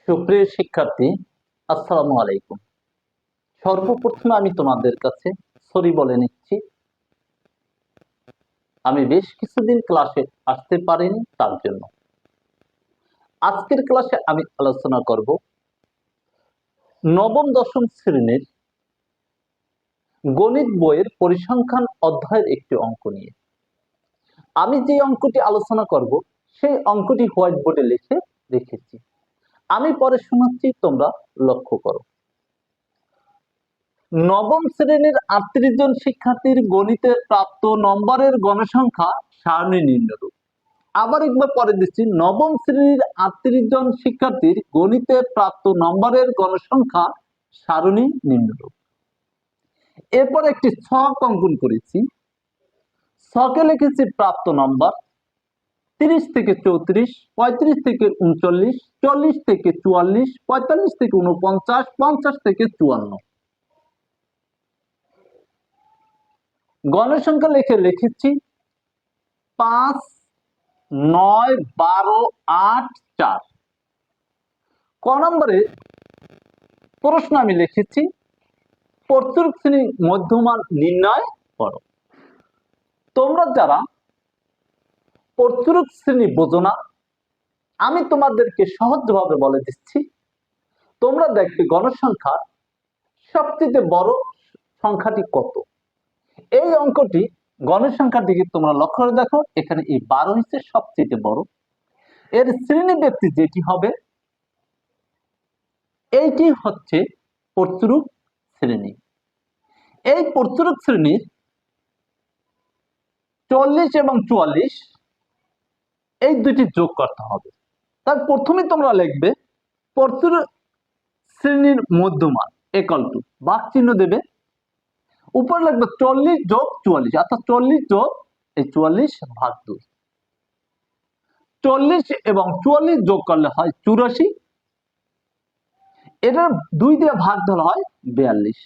সুপ্রিয় শিক্ষার্থী, আসসালামু আলাইকুম। সর্বপ্রথমে আমি তোমাদের কাছে সরি বলে নিচ্ছি। আমি বেশ কিছুদিন ক্লাসে আসতে পারিনি, তার জন্য। আজকের ক্লাসে আমি আলোচনা করব নবম দশম শ্রেণীর গণিত বইয়ের পরিসংখ্যান অধ্যায়ের একটি অঙ্ক নিয়ে। আমি যে অঙ্কটি আলোচনা করব সেই অঙ্কটি হোয়াইট বোর্ডে লিখে রেখেছি। আমি পরে শোনাচ্ছি, তোমরা লক্ষ্য করো। নবম শ্রেণীর 38 জন শিক্ষার্থীর গণিতে প্রাপ্ত নম্বরের গণসংখ্যা সারণী নিম্নরূপ। আবার একবার পরে দিচ্ছি, নবম শ্রেণীর 38 জন শিক্ষার্থীর গণিতে প্রাপ্ত নম্বরের গণসংখ্যা সারণী নিম্নরূপ। এরপর একটি ছক অঙ্কন করেছি। ছকে লিখেছি প্রাপ্ত নম্বর 30 থেকে 34, 35 থেকে 39, 40 থেকে 44, 45 থেকে 49, 50 থেকে 54। গণসংখ্যা লিখেছি 5, 9, 12, 8, 4। ক নম্বরে প্রশ্ন আমি লিখেছি প্রত্যেক শ্রেণীর মধ্যমান নির্ণয় করো। তোমরা যারা প্রত্যেক শ্রেণী বোঝো না, আমি তোমাদেরকে সহজভাবে বলে দিচ্ছি। তোমরা দেখবে গণসংখ্যার সবচেয়ে বড় সংখ্যাটি কত। এই অঙ্কটি গণসংখ্যার দিকে তোমরা লক্ষ্য করে দেখো, এখানে এই 12 হচ্ছে সবচেয়ে বড়। এর শ্রেণী ব্যক্তি যেটি হবে, এইটি হচ্ছে প্রত্যেক শ্রেণী। এই প্রত্যেক শ্রেণীর 40 এবং 44 এই দুটি যোগ করতে হবে। তার প্রথমে তোমরা লিখবে প্রত্যেক শ্রেণীর মধ্যমান ইকুয়াল টু ভাগ চিহ্ন দেবে, উপরে লিখবে 40 যোগ 44, অর্থাৎ 40 যোগ এই 44 ভাগ 2। 40 এবং 44 যোগ করলে হয় 84, এটা 2 দিয়ে ভাগ ধরা হয় 42।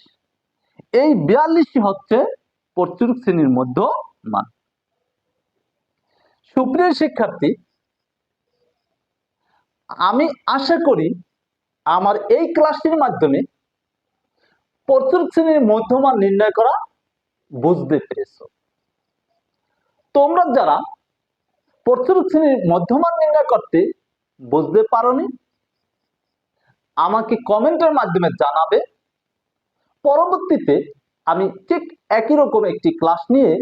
এই 42টি হচ্ছে প্রত্যেক শ্রেণীর মধ্যমান। সুপ্রিয় শিক্ষার্থী, আমি আশা করি আমার এই ক্লাসটির মাধ্যমে প্রত্যেক শ্রেণীর মধ্যমান নির্ণয় করা বুঝতে পেরেছো। তোমরা যারা প্রত্যেক শ্রেণীর মধ্যমান নির্ণয় করতে বুঝতে পারোনি, আমাকে কমেন্টের মাধ্যমে জানাবে। পরবর্তীতে আমি ঠিক একই রকম একটি ক্লাস নিয়ে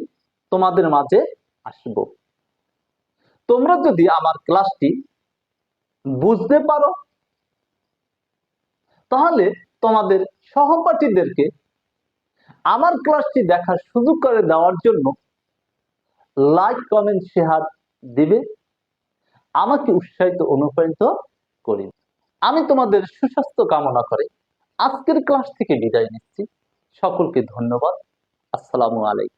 তোমাদের মাঝে আসব। তোমরা যদি আমার ক্লাসটি বুঝতে পারো, তাহলে তোমাদের সহপাঠীদেরকে আমার ক্লাসটি দেখার সুযোগ করে দেওয়ার জন্য লাইক, কমেন্ট, শেয়ার দিবে, আমাকে উৎসাহিত অনুপ্রাণিত করি। আমি তোমাদের সুস্বাস্থ্য কামনা করে আজকের ক্লাস থেকে বিদায় নিচ্ছি। সকলকে ধন্যবাদ। আসসালামু আলাইকুম।